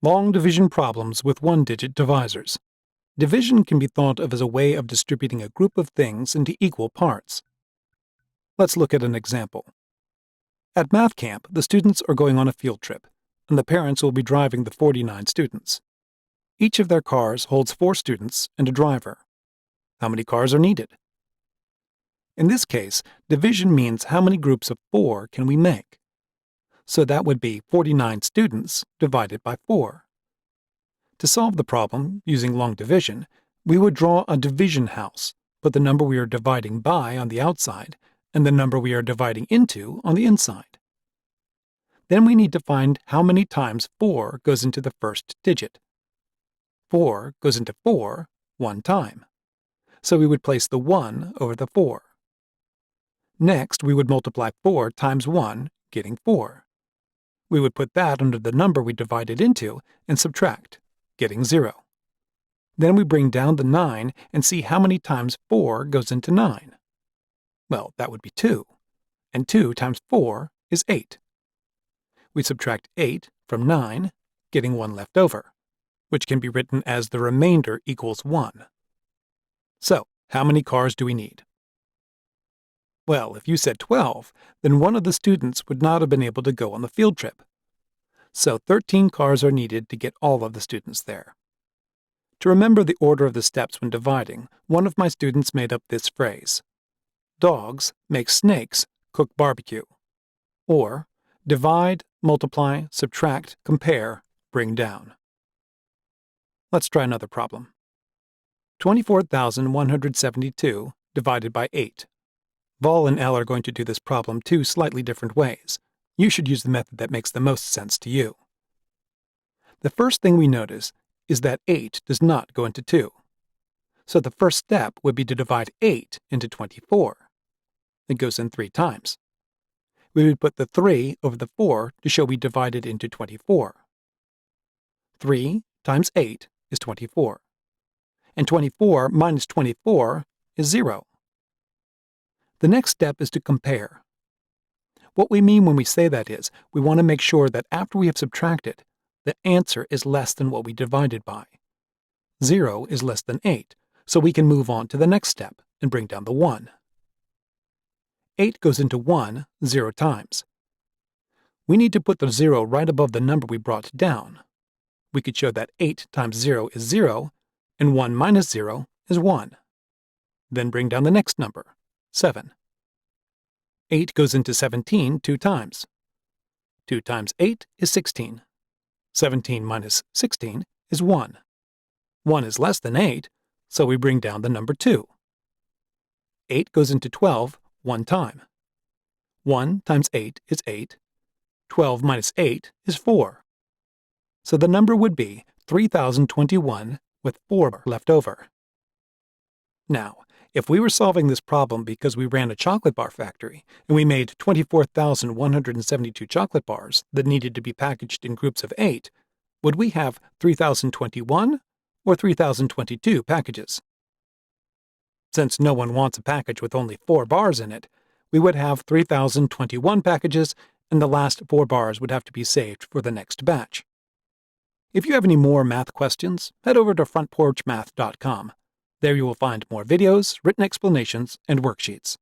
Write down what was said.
Long division problems with one-digit divisors. Division can be thought of as a way of distributing a group of things into equal parts. Let's look at an example. At math camp, the students are going on a field trip, and the parents will be driving the 49 students. Each of their cars holds 4 students and a driver. How many cars are needed? In this case, division means how many groups of 4 can we make. So that would be 49 students divided by 4. To solve the problem, using long division, we would draw a division house, put the number we are dividing by on the outside, and the number we are dividing into on the inside. Then we need to find how many times 4 goes into the first digit. 4 goes into 4 one time, so we would place the 1 over the 4. Next, we would multiply 4 times 1, getting 4. We would put that under the number we divided into and subtract, getting 0. Then we bring down the 9 and see how many times 4 goes into 9. Well, that would be 2, and 2 times 4 is 8. We subtract 8 from 9, getting 1 left over, which can be written as the remainder equals 1. So, how many cars do we need? Well, if you said 12, then one of the students would not have been able to go on the field trip. So 13 cars are needed to get all of the students there. To remember the order of the steps when dividing, one of my students made up this phrase: dogs make snakes cook barbecue. Or, divide, multiply, subtract, compare, bring down. Let's try another problem. 24,172 divided by 8. Vol and L are going to do this problem 2 slightly different ways. You should use the method that makes the most sense to you. The first thing we notice is that 8 does not go into 2. So the first step would be to divide 8 into 24. It goes in 3 times. We would put the 3 over the 4 to show we divided into 24. 3 times 8 is 24. And 24 minus 24 is 0. The next step is to compare. What we mean when we say that is, we want to make sure that after we have subtracted, the answer is less than what we divided by. 0 is less than 8, so we can move on to the next step and bring down the 1. 8 goes into 1 0 times. We need to put the 0 right above the number we brought down. We could show that 8 times 0 is 0, and 1 minus 0 is 1. Then bring down the next number, 7. 8 goes into 17 2 times. 2 times 8 is 16. 17 minus 16 is 1. 1 is less than 8, so we bring down the number 2. 8 goes into 12 one time. 1 times 8 is 8. 12 minus 8 is 4. So the number would be 3,021 with 4 left over. Now, if we were solving this problem because we ran a chocolate bar factory and we made 24,172 chocolate bars that needed to be packaged in groups of 8, would we have 3,021 or 3,022 packages? Since no one wants a package with only 4 bars in it, we would have 3,021 packages, and the last 4 bars would have to be saved for the next batch. If you have any more math questions, head over to frontporchmath.com. There you will find more videos, written explanations, and worksheets.